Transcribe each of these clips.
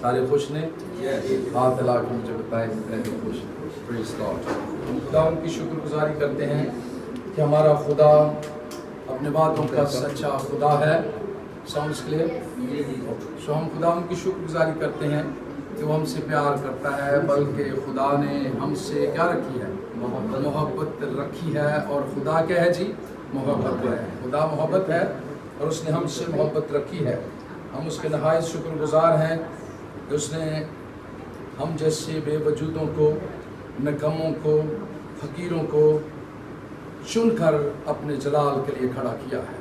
سارے خوش نے ہاتھ ہلا کے مجھے بتائیں کتنے خوش ہیں. پریز گاڈ. ہم خدا ان کی شکر گزاری کرتے ہیں کہ ہمارا خدا اپنے وعدوں کا سچا خدا ہے. Sounds clear? سو ہم خدا ان کی شکر گزاری کرتے ہیں کہ وہ ہم سے پیار کرتا ہے، بلکہ خدا نے ہم سے کیا رکھی ہے؟ محبت رکھی ہے. اور خدا کیا ہے جی؟ محبت ہے. خدا محبت ہے اور اس نے ہم سے محبت رکھی ہے. ہم اس کے نہایت شکر گزار ہیں کہ اس نے ہم جیسے بے وجودوں کو، نکموں کو، فقیروں کو چن کر اپنے جلال کے لیے کھڑا کیا ہے.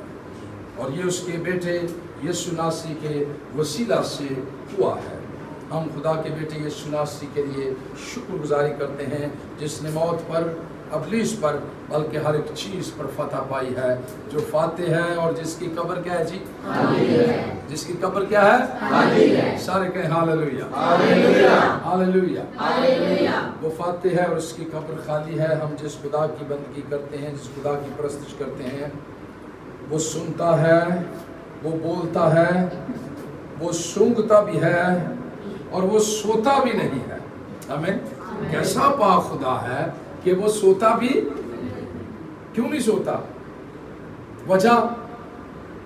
اور یہ اس کے بیٹے یسوع مسیح کے وسیلہ سے ہوا ہے. ہم خدا کے بیٹے یسوع مسیح کے لیے شکر گزاری کرتے ہیں جس نے موت پر، ابلیس پر، بلکہ ہر ایک چیز پر فتح پائی ہے، جو فاتح ہے اور جس کی قبر کیا ہے جی؟ خالی ہے. جس کی قبر کیا ہے؟ خالی ہے. سارے کہیں ہاللویا ہاللویا ہاللویا. وہ فاتح ہے اور اس کی قبر خالی ہے. ہم جس خدا کی بندگی کرتے ہیں، جس خدا کی پرستش کرتے ہیں، وہ سنتا ہے، وہ بولتا ہے، وہ سونگتا بھی ہے اور وہ سوتا بھی نہیں ہے. ہمیں کیسا پاک خدا ہے کہ وہ سوتا بھی کیوں نہیں سوتا؟ وجہ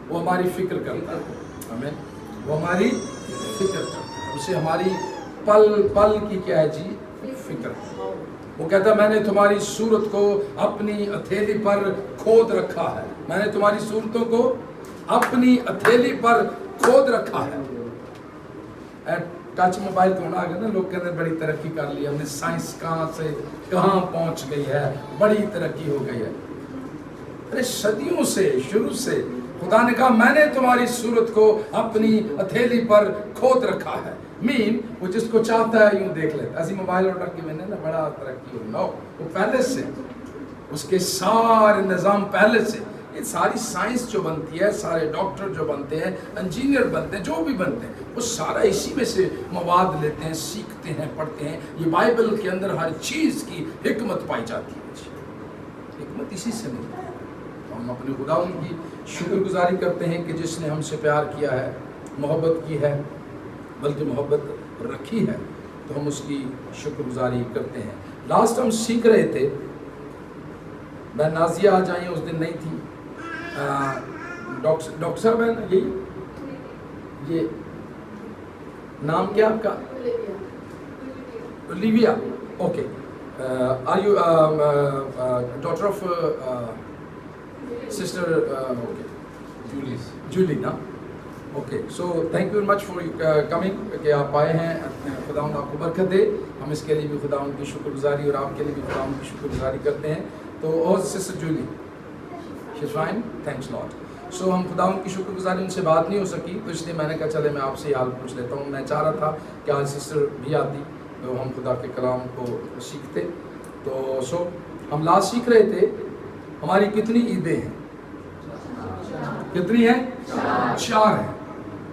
وہ ہماری فکر کرتا ہے. ہمیں وہ ہماری فکر کرتا ہے. اسے ہماری پل پل کی کیا ہے جی؟ فکر. وہ کہتا ہے میں نے تمہاری صورت کو اپنی ہتھیلی پر کھود رکھا ہے. میں نے تمہاری صورتوں کو اپنی ہتھیلی پر کھود رکھا ہے. ٹچ موبائل تو ہونا آگے نا، لوگ کہتے ہیں بڑی ترقی کر لی ہم نے، سائنس کہاں سے کہاں پہنچ گئی ہے، بڑی ترقی ہو گئی ہے. ارے صدیوں سے، شروع سے خدا نے کہا میں نے تمہاری صورت کو اپنی ہتھیلی پر کھود رکھا ہے. مین وہ جس کو چاہتا ہے یوں دیکھ لیتا. ایسی موبائل اور ٹرکی میں نے نا بڑا ترقی ہو. نو، وہ پہلے سے اس کے سارے نظام پہلے سے، یہ ساری سائنس جو بنتی ہے، سارے ڈاکٹر جو بنتے ہیں، انجینئر بنتے ہیں، جو بھی بنتے ہیں، وہ سارا اسی میں سے مواد لیتے ہیں، سیکھتے ہیں، پڑھتے ہیں. یہ بائبل کے اندر ہر چیز کی حکمت پائی جاتی ہے. حکمت اسی سے ملتی ہے. ہم اپنے خدا ان کی شکر گزاری کرتے ہیں کہ جس نے ہم سے پیار کیا ہے، محبت کی ہے، بلکہ محبت رکھی ہے، تو ہم اس کی شکر گزاری کرتے ہیں. لاسٹ ہم سیکھ رہے تھے، میں نازیہ آ جائیں اس دن نہیں تھی، ڈاکٹر صاحب ہے نا، یہی یہ نام کیا آپ کا؟ Olivia. Okay. Are you daughter of sister Julie نا؟ Okay. So thank you very much for coming, کہ آپ آئے ہیں. خدا آپ کو برکت دے. ہم اس کے لیے بھی خدا ان کی شکر گزاری اور آپ کے لیے بھی خدا ان کی شکر گزاری کرتے ہیں. تو اور sister Julie she is fine, thanks lot. So ہم خدا ان کی شکر گزاری، ان سے بات نہیں ہو سکی تو اس لیے میں نے کہا چلے میں آپ سے حال پوچھ لیتا ہوں. میں چاہ رہا تھا کہ آج سسٹر بھی آتی تو ہم خدا کے کلام کو سیکھتے. تو سو ہم لاسٹ سیکھ رہے تھے ہماری کتنی عیدیں ہیں؟ کتنی ہیں؟ 4 ہیں.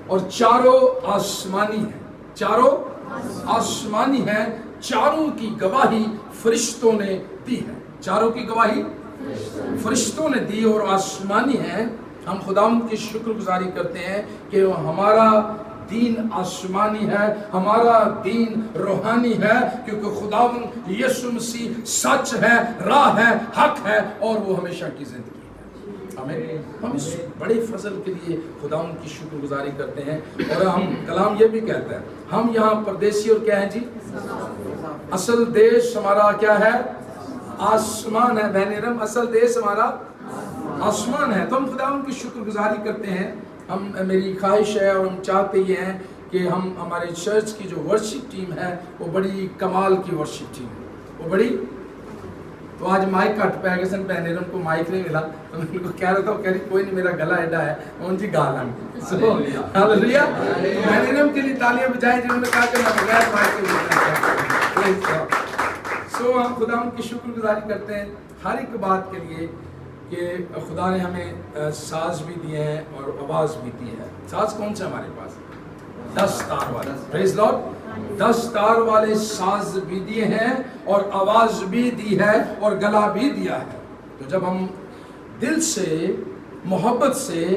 اور چاروں آسمانی ہیں. چاروں آسمانی ہیں. چاروں کی گواہی فرشتوں نے دی ہے. چاروں کی گواہی فرشتوں نے دی اور آسمانی ہیں. ہم خداوند کی شکر گزاری کرتے ہیں کہ ہمارا دین آسمانی ہے، ہمارا دین روحانی ہے، کیونکہ خداوند یسوع مسیح سچ ہے، راہ ہے، حق ہے اور وہ ہمیشہ کی زندگی ہے. ہم اس بڑے فضل کے لیے خداوند کی شکر گزاری کرتے ہیں. اور ہم کلام یہ بھی کہتا ہے ہم یہاں پردیسی اور کیا ہیں جی؟ اصل دیش ہمارا کیا ہے؟ آسمان ہے. بہنیرم اصل دیش ہمارا آسمان ہے. تو ہم خداوند کی شکر گزاری کرتے ہیں. میری خواہش ہے اور ہم چاہتے یہ ہیں کہ ہم ہمارے چرچ کی جو ورشپ ٹیم ہے وہ بڑی کمال کی ورشپ ٹیم ہے، وہ بڑی. تو آج مائک کٹ پہ گسن پہنے ان کو مائک نہیں ملا تو میں ان کو کہہ رہا تھا، وہ کہہ رہی کوئی نہیں، میرا گلا ایڈا ہے. ان جی گالا ہاللویا. پہنیرم کے لیے تالیاں بجائیں جنہوں نے کہا کہ میں بغیر مائک کے. سو ہم خدا ان کی شکر گزاری کرتے ہیں ہر ایک بات کے لیے کہ خدا نے ہمیں ساز بھی دیے ہیں اور آواز بھی دی ہے. ساز کون سے ہمارے پاس؟ 10 تار والے. پریز لارڈ. 10 تار والے ساز بھی دیے ہیں اور آواز بھی دی ہے اور گلا بھی دیا ہے. تو جب ہم دل سے محبت سے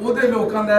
ਉਹਦੇ ਲੋਕਾਂ ਦਾ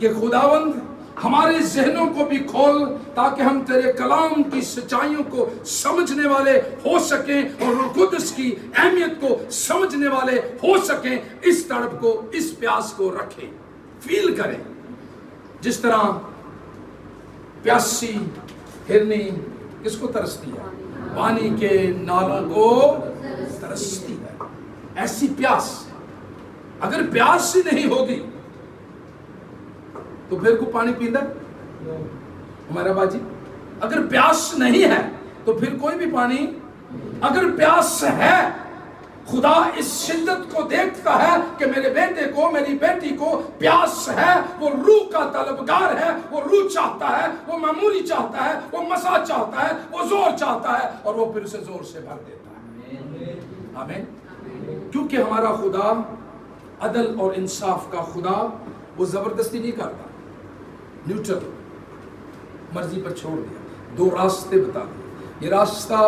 کہ خداوند ہمارے ذہنوں کو بھی کھول تاکہ ہم تیرے کلام کی سچائیوں کو سمجھنے والے ہو سکیں اور روح القدس کی اہمیت کو سمجھنے والے ہو سکیں. اس تڑپ کو, اس پیاس کو رکھیں, فیل کریں. جس طرح پیاسی ہرنی کس کو ترستی ہے؟ پانی کے نالوں کو ترستی ہے. ایسی پیاس اگر پیاس ہی نہیں ہوگی تو پھر کو پانی پیندا ہمارا باجی. اگر پیاس نہیں ہے تو پھر کوئی بھی پانی. اگر پیاس ہے, خدا اس شدت کو دیکھتا ہے کہ میرے بیٹے کو, میری بیٹی کو پیاس ہے, وہ روح کا طلبگار ہے, وہ روح چاہتا ہے, وہ معمولی چاہتا ہے, وہ مسا چاہتا ہے, وہ زور چاہتا ہے, اور وہ پھر اسے زور سے بھر دیتا ہے. آمین. کیونکہ ہمارا خدا عدل اور انصاف کا خدا, وہ زبردستی نہیں کرتا, نیوٹرل مرضی پر چھوڑ دیا. دو راستے بتا دیے. یہ راستہ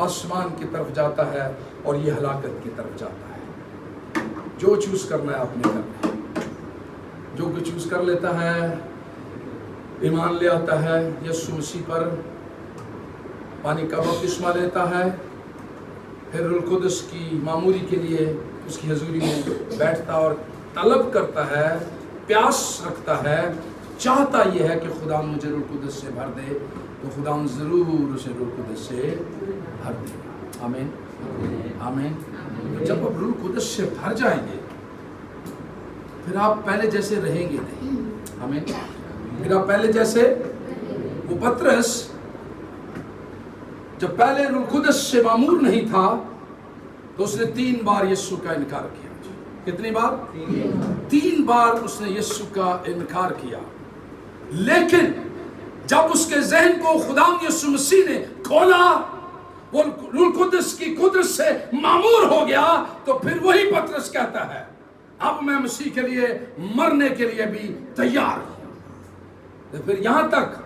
آسمان کی طرف جاتا ہے اور یہ ہلاکت کی طرف جاتا ہے. جو چوز کرنا ہے آپ نے کرنا ہے. جو کوئی چوز کر لیتا ہے, ایمان لے آتا ہے یسوع مسیح پر, پانی کا بپتسمہ لیتا ہے, پھر روح القدس کی معموری کے لیے اس کی حضوری میں بیٹھتا اور طلب کرتا ہے, پیاس رکھتا ہے, چاہتا یہ ہے کہ خدا مجھے روح القدس سے بھر دے, تو خدا ضرور اسے روح القدس سے بھر دے گا. آمین آمین. جب آپ روح القدس سے بھر جائیں گے پھر آپ پہلے جیسے رہیں گے نہیں. آمین. پھر آپ پہلے جیسے, وہ پطرس جب پہلے روح القدس سے معمور نہیں تھا تو اس نے 3 بار یسوع کا انکار کیا. کتنی بار؟ 3 بار اس نے یسوع کا انکار کیا. لیکن جب اس کے ذہن کو خدا یسوع مسیح نے کھولا, وہ روح القدس کی قدرت سے معمور ہو گیا, تو پھر وہی پطرس کہتا ہے اب میں مسیح کے لیے مرنے کے لیے بھی تیار ہوں. پھر یہاں تک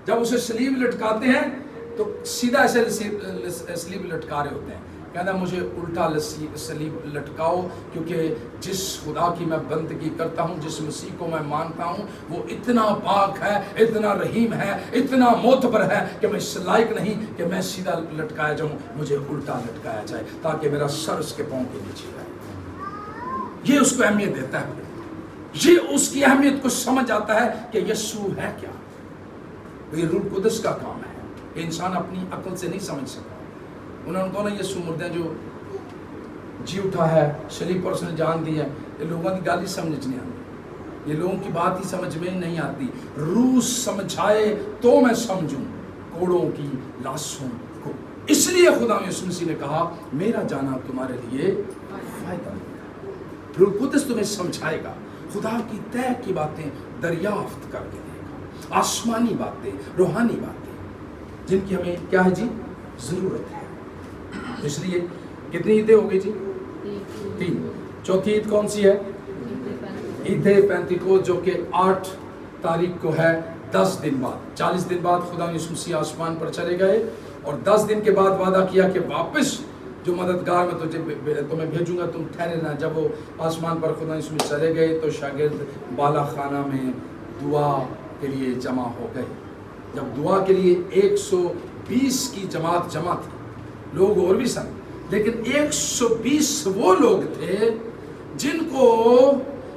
جب اسے صلیب لٹکاتے ہیں تو سیدھا ایسے صلیب لٹکا رہے ہوتے ہیں, کہنا مجھے الٹا صلیب لٹکاؤ, کیونکہ جس خدا کی میں بندگی کرتا ہوں, جس مسیح کو میں مانتا ہوں, وہ اتنا پاک ہے, اتنا رحیم ہے, اتنا معتبر ہے کہ میں اس لائق نہیں کہ میں سیدھا لٹکایا جاؤں, مجھے الٹا لٹکایا جائے تاکہ میرا سر اس کے پاؤں کے نیچے رہے. یہ اس کو اہمیت دیتا ہے. یہ اس کی اہمیت کو سمجھ آتا ہے کہ یسوع ہے کیا. یہ روح القدس کا کام ہے, یہ انسان اپنی عقل سے نہیں سمجھ سکتا. انہوں نے کہا یسوع مردہ جو جی اٹھا ہے, صلیب پر اس نے جان دی ہے, یہ لوگوں کی گالی سمجھ نہیں آتی, یہ لوگوں کی بات ہی سمجھ میں نہیں آتی. روح سمجھائے تو میں سمجھوں کوڑوں کی لاشوں کو. اس لیے خدا یسوع مسیح نے کہا میرا جانا تمہارے لیے فائدہ ہے. روح القدس تمہیں سمجھائے گا, خدا کی طے کی باتیں دریافت کر کے دے گا, آسمانی باتیں, روحانی باتیں جن کی ہمیں کیا ہے جی ضرورت ہے. اس لیے کتنی عیدیں ہو گئی جی؟ 3. چوتھی عید کون سی ہے؟ عید پینتیکوست, جو کہ 8 تاریخ کو ہے. 10 دن بعد, 40 دن بعد خدا یسوع مسیح آسمان پر چلے گئے, اور 10 دن کے بعد وعدہ کیا کہ واپس جو مددگار میں تمہیں بھیجوں گا, تم ٹھہرے نہ. جب وہ آسمان پر خدا یسوع مسیح چلے گئے تو شاگرد بالا خانہ میں دعا کے لیے جمع ہو گئے. جب دعا کے لیے 120 کی جماعت جمع تھی, لوگ اور بھی سن, لیکن 120 وہ لوگ تھے جن کو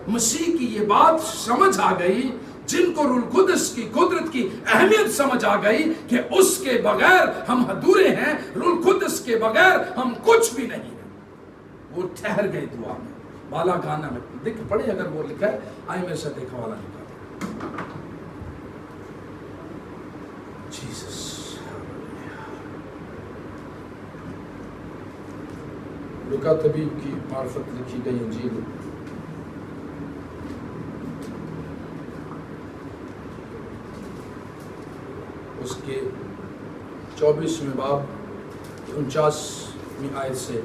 مسیح کی یہ بات سمجھ آ گئی, جن کو روح القدس کی قدرت کی اہمیت سمجھ آ گئی کہ اس کے بغیر ہم ادھورے ہیں, روح القدس کے بغیر ہم کچھ بھی نہیں ہیں. وہ ٹھہر گئے دعا میں, بالا خانہ میں. دیکھ پڑھے اگر وہ لکھا ہے, آئے میرے ساتھ ایک حوالہ لکھا ہے. جیسس لوکا طبیب کی معرفت لکھی گئی انجیل, اس کے 24ویں باب 49ویں آیت سے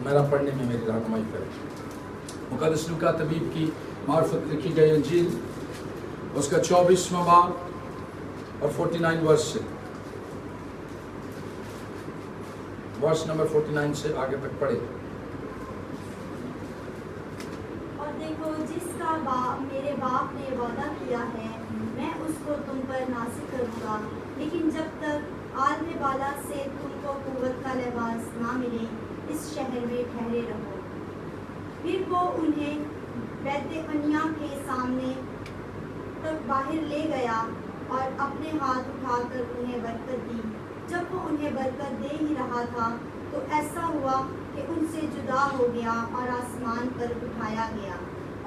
میرا پڑھنے میں میری رہنمائی کرے. مقدس لوکا طبیب کی معرفت لکھی گئی انجیل, اس کا 24واں باب اور 49 ورس سے, ورس نمبر 49 سے آگے تک پڑھے. اور دیکھو جس کا میرے باپ نے وعدہ کیا ہے میں اس کو تم پر نازل کروں گا، لیکن جب تک عالم بالا سے تم کو قوت کا لباس نہ ملے اس شہر میں ٹھہرے رہو۔ پھر وہ انہیں بیت عنیہ کے سامنے تک باہر لے گیا اور اپنے ہاتھ اٹھا کر انہیں برکت دی۔ جب وہ انہیں برکت دے ہی رہا تھا تو ایسا ہوا کہ ان سے جدا ہو گیا اور آسمان پر اٹھایا گیا،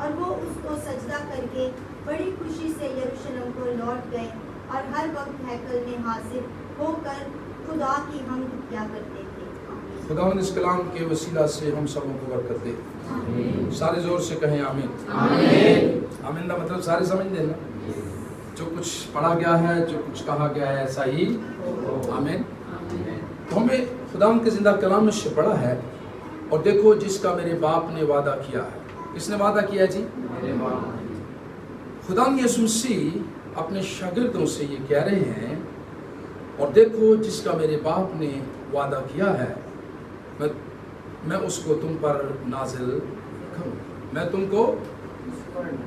اور وہ اس کو سجدہ کر کے بڑی خوشی سے یروشلم کو لوٹ گئے اور ہر وقت ہیکل میں حاضر ہو کر خدا کی حمد کیا کرتے تھے۔ خداوند اس کلام کے وسیلہ سے ہم سبوں کو برکت دے۔ سارے زور سے کہیں آمین۔ آمین کا مطلب سارے سمجھ دیں نا، جو کچھ پڑھا گیا ہے، جو کچھ کہا گیا ہے، ایسا ہی آمین۔ تو ہمیں خداوند کے زندہ کلام میں سے پڑھا ہے، اور دیکھو جس کا میرے باپ نے وعدہ کیا ہے۔ کس نے وعدہ کیا جی؟ خداوند یسوع مسیح اپنے شاگردوں سے یہ کہہ رہے ہیں، اور دیکھو جس کا میرے باپ نے وعدہ کیا ہے میں اس کو تم پر نازل کروں،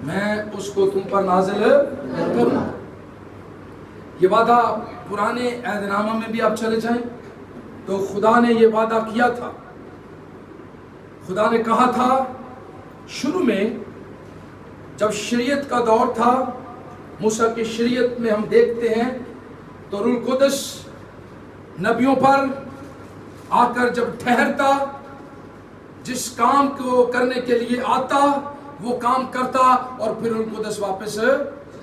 میں اس کو تم پر نازل کروں۔ یہ وعدہ پرانے عہد نامہ میں بھی آپ چلے جائیں تو خدا نے یہ وعدہ کیا تھا۔ خدا نے کہا تھا شروع میں جب شریعت کا دور تھا، موسیٰ کی شریعت میں ہم دیکھتے ہیں تو روح القدس نبیوں پر آ کر جب ٹھہرتا، جس کام کو کرنے کے لیے آتا وہ کام کرتا اور پھر روح القدس واپس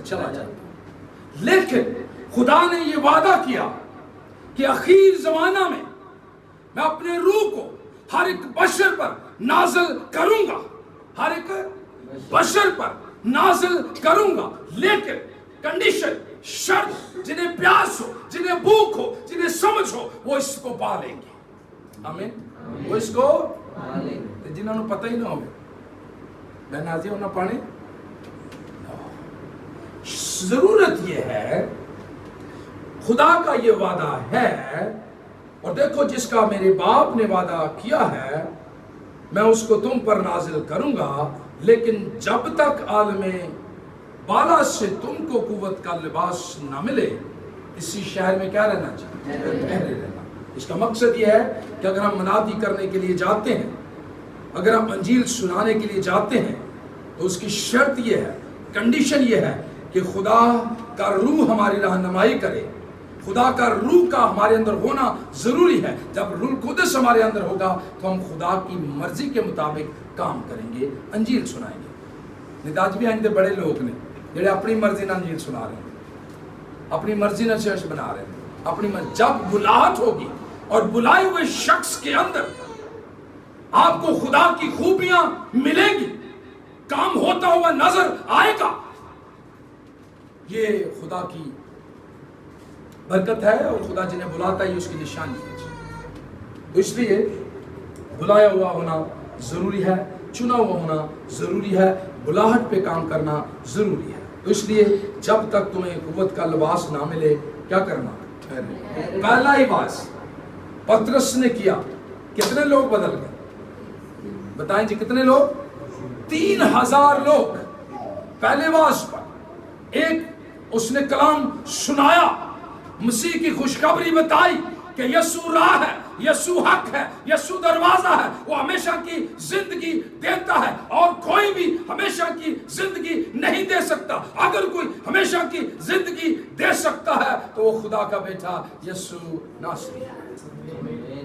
چلا جاتا۔ لیکن خدا نے یہ وعدہ کیا کہ آخر زمانہ میں میں اپنے روح کو ہر ایک بشر پر نازل کروں گا، ہر ایک بشر پر نازل کروں گا، لیکن کنڈیشن، شرط، جنہیں پیاس ہو، جنہیں بھوک ہو، جنہیں سمجھ ہو، وہ اس کو پا لیں گے۔ آمین۔ وہ اس کو جنہوں نے پتہ ہی نہ ہو میں نازی ہونا پانے۔ ضرورت یہ ہے، خدا کا یہ وعدہ ہے، اور دیکھو جس کا میرے باپ نے وعدہ کیا ہے میں اس کو تم پر نازل کروں گا، لیکن جب تک عالم بالا سے تم کو قوت کا لباس نہ ملے اسی شہر میں کیا رہنا چاہیے؟ ٹھہرے رہنا۔ اس کا مقصد یہ ہے کہ اگر ہم منادی کرنے کے لیے جاتے ہیں، اگر ہم انجیل سنانے کے لیے جاتے ہیں تو اس کی شرط یہ ہے، کنڈیشن یہ ہے کہ خدا کا روح ہماری رہنمائی کرے، خدا کا روح کا ہمارے اندر ہونا ضروری ہے۔ جب روح القدس ہمارے اندر ہوگا تو ہم خدا کی مرضی کے مطابق کام کریں گے، انجیل سنائیں گے۔ نداج بھی آئندے بڑے لوگ نے جڑے اپنی مرضی نہ انجیل سنا رہے ہیں، اپنی مرضی نہ چرچ بنا رہے ہیں، اپنی مرضی۔ جب بلاہٹ ہوگی اور بلائے ہوئے شخص کے اندر آپ کو خدا کی خوبیاں ملیں گی، کام ہوتا ہوا نظر آئے گا، یہ خدا کی برکت ہے، اور خدا جنہیں بلاتا ہے یہ اس کی نشانی ہے۔ تو اس لیے بلایا ہوا ہونا ضروری ہے، چنا ہوا ہونا ضروری ہے، بلاہٹ پہ کام کرنا ضروری ہے۔ تو اس لیے جب تک تمہیں قوت کا لباس نہ ملے کیا کرنا؟ پہلا ہی باز پترس نے کیا، کتنے لوگ بدل گئے بتائیں جی؟ کتنے لوگ؟ 3000 لوگ پہلے باز پر۔ ایک اس نے کلام سنایا، مسیح کی خوشخبری بتائی کہ یسوع راہ ہے، یسوع حق ہے، یسوع دروازہ ہے، وہ ہمیشہ کی زندگی دیتا ہے اور کوئی بھی ہمیشہ کی زندگی نہیں دے سکتا۔ اگر کوئی ہمیشہ کی زندگی دے سکتا ہے تو وہ خدا کا بیٹا یسوع ناصری ہے۔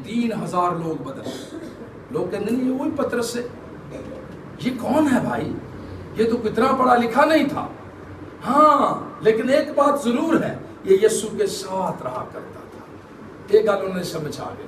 3000 لوگ بدل، لوگ کہتے نہیں یہ وہی پترس ہے، یہ کون ہے بھائی؟ یہ تو کتنا پڑھا لکھا نہیں تھا۔ ہاں لیکن ایک بات ضرور ہے، یہ یسوع کے ساتھ رہا کرتا تھا۔ ایک گل انہوں نے سمجھ آ گئی،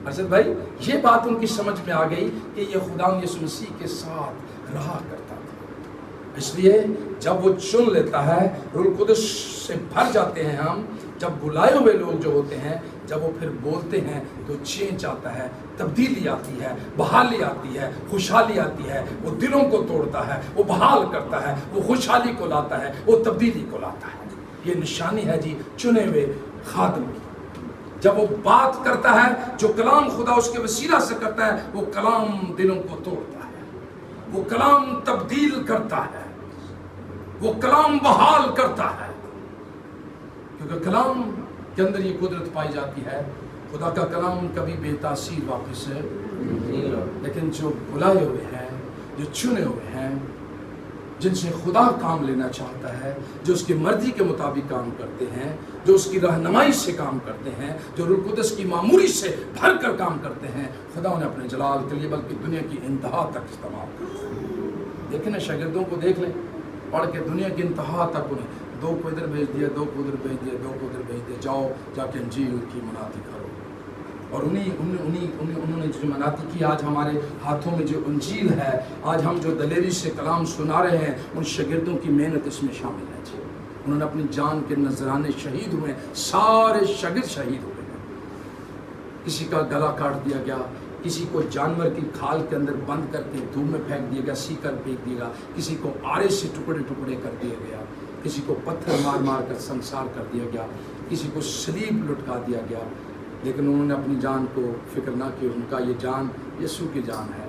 ارشد بھائی یہ بات ان کی سمجھ میں آ گئی کہ یہ خدا یسوع مسیح کے ساتھ رہا کرتا تھا۔ اس لیے جب وہ چن لیتا ہے، روح القدس سے بھر جاتے ہیں ہم، جب بلائے ہوئے لوگ جو ہوتے ہیں، جب وہ پھر بولتے ہیں تو چینج آتا ہے، تبدیلی آتی ہے، بحالی آتی ہے، خوشحالی آتی ہے۔ وہ دلوں کو توڑتا ہے، وہ بحال کرتا ہے، وہ خوشحالی کو لاتا ہے، وہ تبدیلی کو لاتا ہے۔ یہ نشانی ہے جی چنے ہوئے خادم کی۔ جب وہ بات کرتا ہے، جو کلام خدا اس کے وسیلہ سے کرتا ہے، وہ کلام دلوں کو توڑتا ہے۔ وہ کلام تبدیل کرتا ہے، وہ کلام بحال کرتا ہے، کیونکہ کلام کے اندر یہ قدرت پائی جاتی ہے۔ خدا کا کلام کبھی بے تاثیر واپس نہیں، لیکن جو بلائے ہوئے ہیں، جو چنے ہوئے ہیں، جن سے خدا کام لینا چاہتا ہے، جو اس کی مرضی کے مطابق کام کرتے ہیں، جو اس کی رہنمائی سے کام کرتے ہیں، جو روح القدس کی معموری سے بھر کر کام کرتے ہیں، خدا انہیں اپنے جلال کے لیے بلکہ دنیا کی انتہا تک استعمال کرتا ہے۔ دیکھیں نا، شاگردوں کو دیکھ لیں، پڑھ کے دنیا کی انتہا تک انہیں 2 کو ادھر بھیج دیا، 2 کو ادھر بھیج دیا، 2 کو ادھر بھیج دیا، جاؤ جا کے انجیل کی منادی کرو۔ اور انہوں نے جو مناتی کی، آج ہمارے ہاتھوں میں جو انجیل ہے، آج ہم جو دلیری سے کلام سنا رہے ہیں، ان شاگردوں کی محنت اس میں شامل ہے جی۔ انہوں نے اپنی جان کے نذرانے شہید ہوئے، سارے شاگرد شہید ہوئے ہیں۔ کسی کا گلا کاٹ دیا گیا، کسی کو جانور کی کھال کے اندر بند کر کے دھوپ میں پھینک دیا گیا، سیکر پھینک دیا گیا، کسی کو آرے سے ٹکڑے ٹکڑے کر دیا گیا، کسی کو پتھر مار مار کر سنسار کر دیا گیا، کسی کو صلیب لٹکا دیا گیا، لیکن انہوں نے اپنی جان کو فکر نہ کی۔ ان کا یہ جان یسوع کی جان ہے،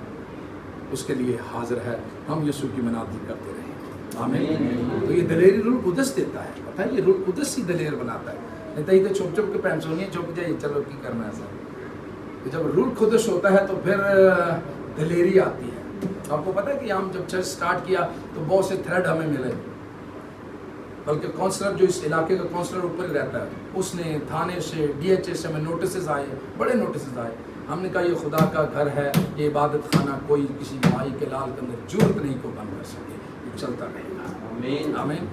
اس کے لیے حاضر ہے۔ ہم یسوع کی منادی کرتے رہیں، آمین۔ تو یہ دلیری روح القدس دیتا ہے، پتہ ہے، یہ روح القدس ہی دلیر بناتا ہے، نہیں تو یہ تو چھپ چھپ کے پینسونی چھپ جائے، چلو کی کرنا ہے سر۔ جب روح القدس ہوتا ہے تو پھر دلیری آتی ہے۔ آپ کو پتہ ہے کہ ہم جب چرچ سٹارٹ کیا تو بہت سے تھریڈ ہمیں ملے، بلکہ کونسلر جو اس علاقے کا کونسلر اوپر ہی رہتا ہے، اس نے تھانے سے DHS سے ہمیں نوٹسز آئے، بڑے نوٹسز آئے۔ ہم نے کہا یہ خدا کا گھر ہے، یہ عبادت خانہ کوئی کسی مائی کے لال کے اندر جرت نہیں کو بند کر سکے، یہ چلتا رہے گا، آمین آمین۔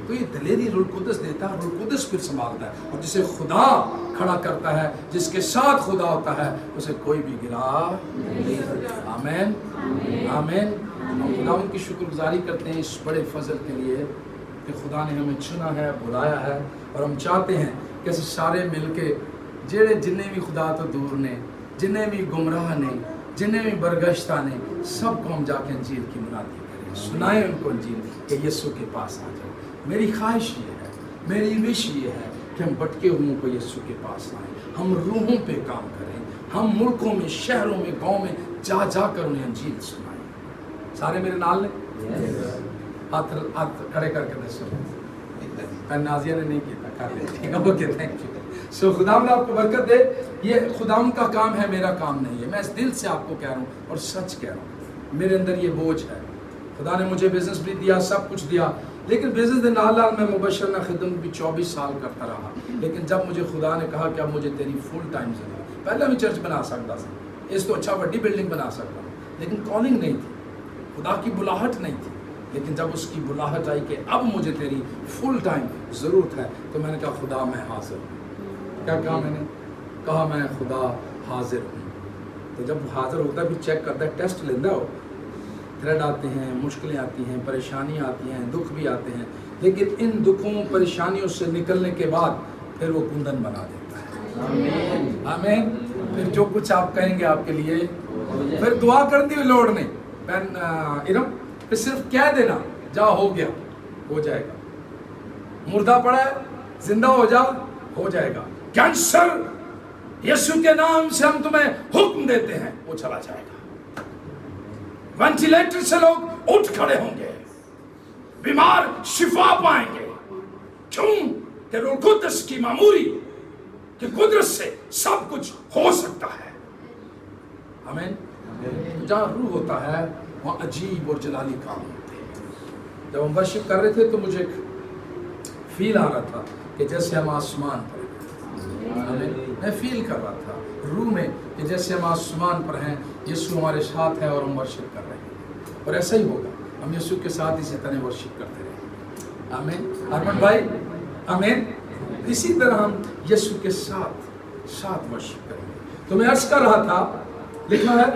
تو یہ دلیری روح القدس دیتا ہے، روح القدس پھر سنبھالتا ہے، اور جسے خدا کھڑا کرتا ہے، جس کے ساتھ خدا ہوتا ہے، اسے کوئی بھی گرا نہیں سکتا، آمین آمین۔ ہم خدا ان کی شکر گزاری کرتے ہیں اس بڑے فضل کے لیے کہ خدا نے ہمیں چنا ہے، بلایا ہے، اور ہم چاہتے ہیں کہ اسے سارے مل کے جنہیں بھی خدا تو دور نے، جنہیں بھی گمراہ نے، جنہیں بھی برگشتہ نے، سب کو ہم جا کے انجیل کی منادی کریں، سنائیں ان کو انجیل کہ یسوع کے پاس آ جاؤ۔ میری خواہش یہ ہے، میری وش یہ ہے کہ ہم بھٹکے ہوئوں کو یسوع کے پاس لائیں، ہم روحوں پہ کام کریں، ہم ملکوں میں، شہروں میں، گاؤں میں جا جا کر انہیں انجیل سنائیں۔ سارے میرے نال نے ہاتھ کھڑے کر کے دسو، نازیہ نے نہیں کیا، کر لیتے اوکے، تھینک یو۔ سو خدا نے آپ کو برکت دے۔ یہ خدا کا کام ہے، میرا کام نہیں ہے، میں اس دل سے آپ کو کہہ رہا ہوں اور سچ کہہ رہا ہوں، میرے اندر یہ بوجھ ہے۔ خدا نے مجھے بزنس بھی دیا، سب کچھ دیا، لیکن بزنس کے نال میں مبشرہ خدمت بھی 24 سال کرتا رہا، لیکن جب مجھے خدا نے کہا کہ اب مجھے تیری فل ٹائم ضرورت، پہلے بھی چرچ بنا سکتا تھا، اس تو اچھا بڑی بلڈنگ بنا سکتا ہوں، لیکن کالنگ نہیں تھی، خدا کی بلاہٹ نہیں تھی۔ لیکن جب اس کی بلاہٹ آئی کہ اب مجھے تیری فل ٹائم ضرورت ہے، تو میں نے کہا خدا میں حاضر ہوں۔ کیا کہا میں نے؟ کہا میں خدا حاضر ہوں۔ تو جب حاضر ہوتا ہے بھی چیک کرتا ہے، ٹیسٹ لینا ہو، تھریڈ آتے ہیں، مشکلیں آتی ہیں، پریشانیاں آتی ہیں، دکھ بھی آتے ہیں، لیکن ان دکھوں پریشانیوں سے نکلنے کے بعد پھر وہ کندن بنا دیتا ہے، آمین آمین۔ پھر جو کچھ آپ کہیں گے آپ کے لیے، پھر دعا کرنے کی لوڑ نہیں، بہن ارم، پھر صرف کہہ دینا جا ہو گیا، ہو جائے گا۔ مردہ پڑا ہے، زندہ ہو جا، ہو جائے گا۔ کینسر یسوع کے نام سے ہم تمہیں حکم دیتے ہیں، وہ چلا جائے گا۔ وینٹیلیٹر سے لوگ اٹھ کھڑے ہوں گے، بیمار شفا پائیں گے، کیوں کہ روح القدس کی معموری کی قدرت سے سب کچھ ہو سکتا ہے، آمین۔ جہاں روح ہوتا ہے وہاں عجیب اور جلالی کام ہوتے ہیں۔ جب ہم ورشپ کر رہے تھے تو مجھے فیل آ رہا تھا کہ جیسے ہم آسمان پر ہیں، میں فیل کر رہا تھا روح میں کہ جیسے ہم آسمان پر ہیں، یسوع ہمارے ساتھ ہے اور ہم ورشپ کر رہے ہیں، اور ایسا ہی ہوگا، ہم یسوع کے ساتھ اسی طرح ورشپ کرتے رہیں، آمین۔ ارمن بھائی آمین۔ اسی طرح ہم یسوع کے ساتھ ورشپ کریں گے۔ تو میں عرض کر رہا تھا، لکھا ہے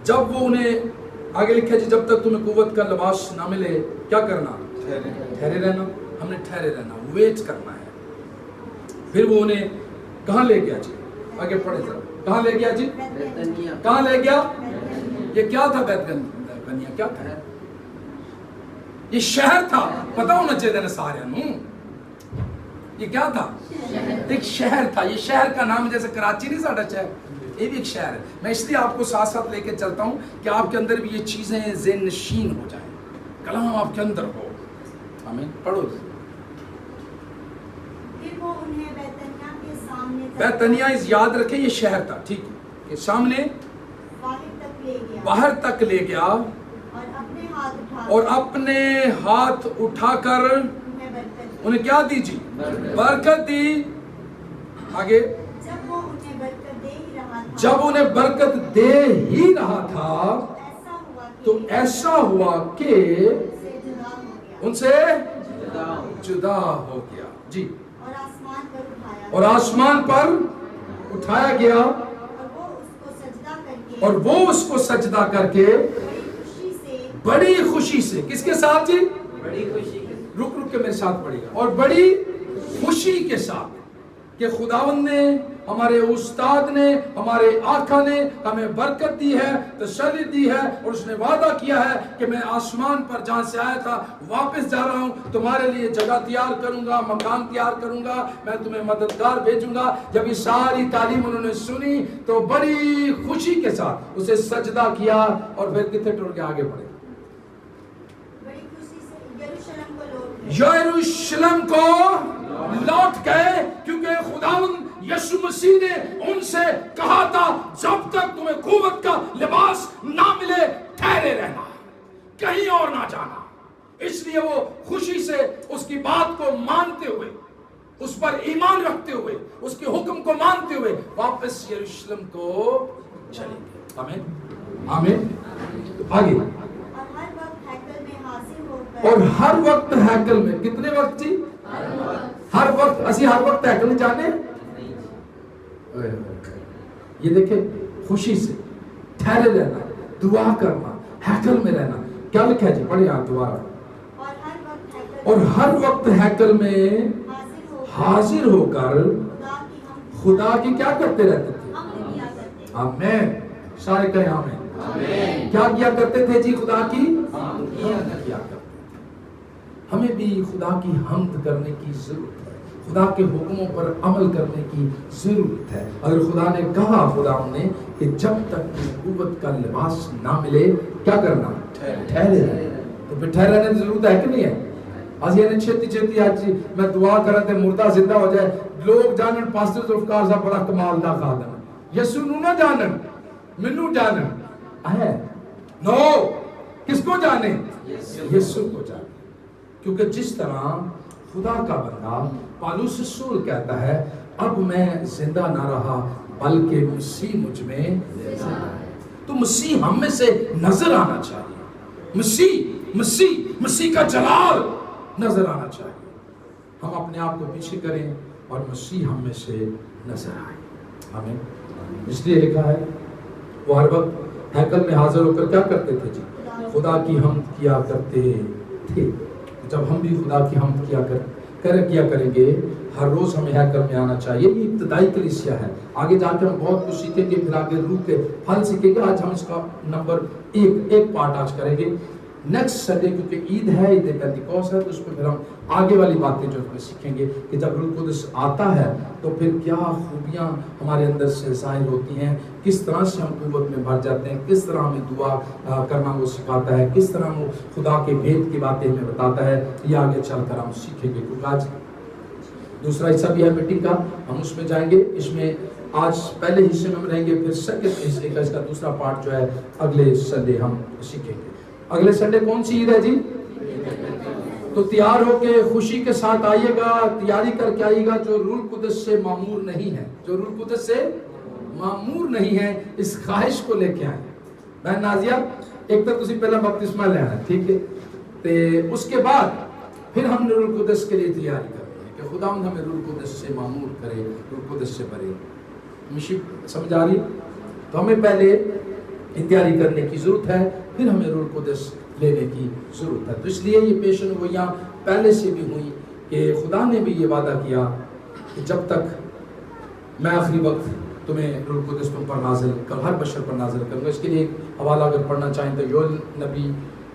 جب وہ انہیں آگے لکھا جی جب تک تمہیں قوت کا لباس نہ ملے کیا کرنا؟ ٹھہرے رہنا۔ ہم نے ٹھہرے رہنا، ویٹ کرنا ہے۔ پھر وہ انہیں کہاں لے گیا جی؟ آگے پڑھے ذرا، کہاں لے گیا جی؟ کہاں لے گیا؟ یہ کیا تھا؟ بیت گنیا کیا تھا؟ یہ شہر تھا، پتہ ہونا چاہیے نا سارے نوں، یہ کیا تھا؟ ایک شہر تھا۔ یہ شہر کا نام جیسے کراچی نہیں ساڈا شہر، یہ بھی ایک شہر ہے. میں اس لیے آپ کو ساتھ ساتھ لے کے چلتا ہوں کہ آپ کے اندر بھی یہ چیزیں ذہن نشین ہو جائیں, کلام آپ کے اندر ہو. آمین. پڑھو. پھر وہ انہیں بیتنیہ کے سامنے بیتنیہ یاد رکھیں یہ شہر تھا, ٹھیک ہے, کہ سامنے باہر تک لے گیا اور اپنے ہاتھ اٹھا کر انہیں کیا دی جی, برکت دی. آگے جب انہیں برکت دے ہی رہا تھا تو ایسا ہوا کہ ان سے جدا ہو گیا جی, اور آسمان پر اٹھایا گیا اور وہ اس کو سجدہ کر کے بڑی خوشی سے, کس کے ساتھ جی, رک رک کے میرے ساتھ پڑھیے گا, اور بڑی خوشی کے ساتھ کہ خداوند نے, ہمارے استاد نے, ہمارے آقا نے ہمیں برکت دی ہے, تسلی دی ہے, اور اس نے وعدہ کیا ہے کہ میں آسمان پر جہاں سے آیا تھا واپس جا رہا ہوں, تمہارے لیے جگہ تیار کروں گا, مکان تیار کروں گا, میں تمہیں مددگار بھیجوں گا. جب یہ ساری تعلیم انہوں نے سنی تو بڑی خوشی کے ساتھ اسے سجدہ کیا, اور پھر کتنے ٹور کے آگے بڑھے, یروشلم کو لوٹ گئے, کیونکہ خداوند یسوع مسیح نے ان سے کہا تھا جب تک تمہیں قوت کا لباس نہ ملے ٹھہرے رہنا, کہیں اور نہ جانا. اس لیے وہ خوشی سے اس کی بات کو مانتے ہوئے, اس پر ایمان رکھتے ہوئے, اس کے حکم کو مانتے ہوئے واپس یروشلم کو چلے گئے. آمین آمین. آگے, اور ہر وقت ہیکل میں, کتنے وقت جی, ہر وقت. اسی ہر وقت ہیکل میں جانے, یہ دیکھیں خوشی سے ٹھہرے رہنا, دعا کرنا, ہیکل میں رہنا. کیا لکھا ہے جی, پڑھیں آپ دوبارہ. اور ہر وقت ہیکل میں حاضر ہو کر خدا کی کیا کرتے رہتے تھے, آمین. سارے کہیں آمین. کیا کیا کرتے تھے جی, خدا کی کیا کرتے. ہمیں بھی خدا کی حمد کرنے کی ضرورت ہے, خدا کے حکموں پر عمل کرنے کی ضرورت ہے. اگر خدا نے کہا, خدا نے کہ جب تک قوت کا لباس نہ ملے کیا کرنا, ٹھہرے رہنا, تو پھر ٹھہرنے کی ضرورت ہے کہ نہیں ہے. آج یہ چھتی چھتی آج میں دعا کر تے مردہ زندہ ہو جائے, لوگ جانن پاسٹر ذوالفقار صاحب بڑا کمال دا خادم, یسوع نو نہ جانن, مینوں جانن ہے, نو کس کو جانے, یسوع کو جانے. کیونکہ جس طرح خدا کا بندہ پالوس رسول کہتا ہے اب میں زندہ نہ رہا بلکہ مسیح مجھ میں زندہ ہے, تو مسیح ہم میں سے نظر آنا چاہیے, مسیح کا جلال نظر آنا چاہیے. ہم اپنے آپ کو پیچھے کریں اور مسیح ہم میں سے نظر آئے. ہمیں اس لیے لکھا ہے وہ ہر وقت ہیکل میں حاضر ہو کر کیا کرتے تھے جی, خدا کی حمد کیا کرتے تھے. جب ہم بھی خدا کی حمد کیا کریں گے, ہر روز ہمیں ہیکل میں آنا چاہیے. یہ ابتدائی کلیسیا ہے, آگے جا کے ہم بہت کچھ سیکھیں گے, پھر آگے روح کے پھل سیکھیں گے. آج ہم اس کا نمبر ایک پارٹ آج کریں گے. نیکسٹ سنڈے کیونکہ عید ہے, عید پینتیکوست ہے, تو اس پہ پھر ہم آگے والی باتیں جو ہمیں سیکھیں گے کہ جب روح القدس آتا ہے تو پھر کیا خوبیاں ہمارے اندر سے ظاہر ہوتی ہیں, کس طرح سے ہم قوت میں بھر جاتے ہیں, کس طرح ہمیں دعا کرنا وہ سکھاتا ہے, کس طرح وہ خدا کے بھید کی باتیں ہمیں بتاتا ہے. یہ آگے چل کر ہم سیکھیں گے, کیونکہ آج دوسرا حصہ بھی ہے میٹنگ کا, ہم اس میں جائیں گے. اس میں آج پہلے حصے میں ہم رہیں گے, پھر سیکنڈ حصے کا اس کا دوسرا پارٹ جو ہے اگلے سنڈے ہم سیکھیں گے. اگلے سنڈے کون سی عید ہے جی, تو تیار ہو کے خوشی کے ساتھ آئیے گا, تیاری کر کے آئیے گا. جو روح القدس سے معمور نہیں ہے, جو روح القدس سے معمور نہیں ہے, اس خواہش کو لے کے آئیں. بہن نازیہ, ایک تو تسی پہلا بپتسمہ لینا ہے, ٹھیک ہے, تے اس کے بعد پھر ہم نے روح القدس کے لیے تیاری کرنی ہے کہ خدا ہمیں روح القدس سے معمور کرے, روح القدس سے بھرے. مشی سمجھ آ رہی؟ تو ہمیں پہلے تیاری کرنے کی ضرورت ہے, پھر ہمیں روح القدس لینے کی ضرورت ہے. تو اس لیے یہ پیشن گوئیاں پہلے سے بھی ہوئی کہ خدا نے بھی یہ وعدہ کیا کہ جب تک میں آخری وقت تمہیں روح القدس تم پر نازل کر, ہر بشر پر نازل کروں گا. اس کے لیے ایک حوالہ اگر پڑھنا چاہیں تو یوئیل نبی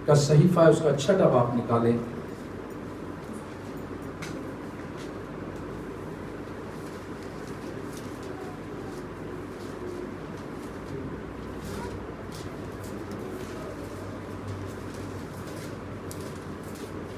کا صحیفہ ہے, اس کا 6واں باب نکالیں.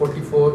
44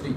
3।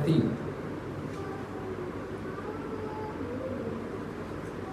3।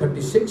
36।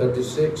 36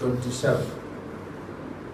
27।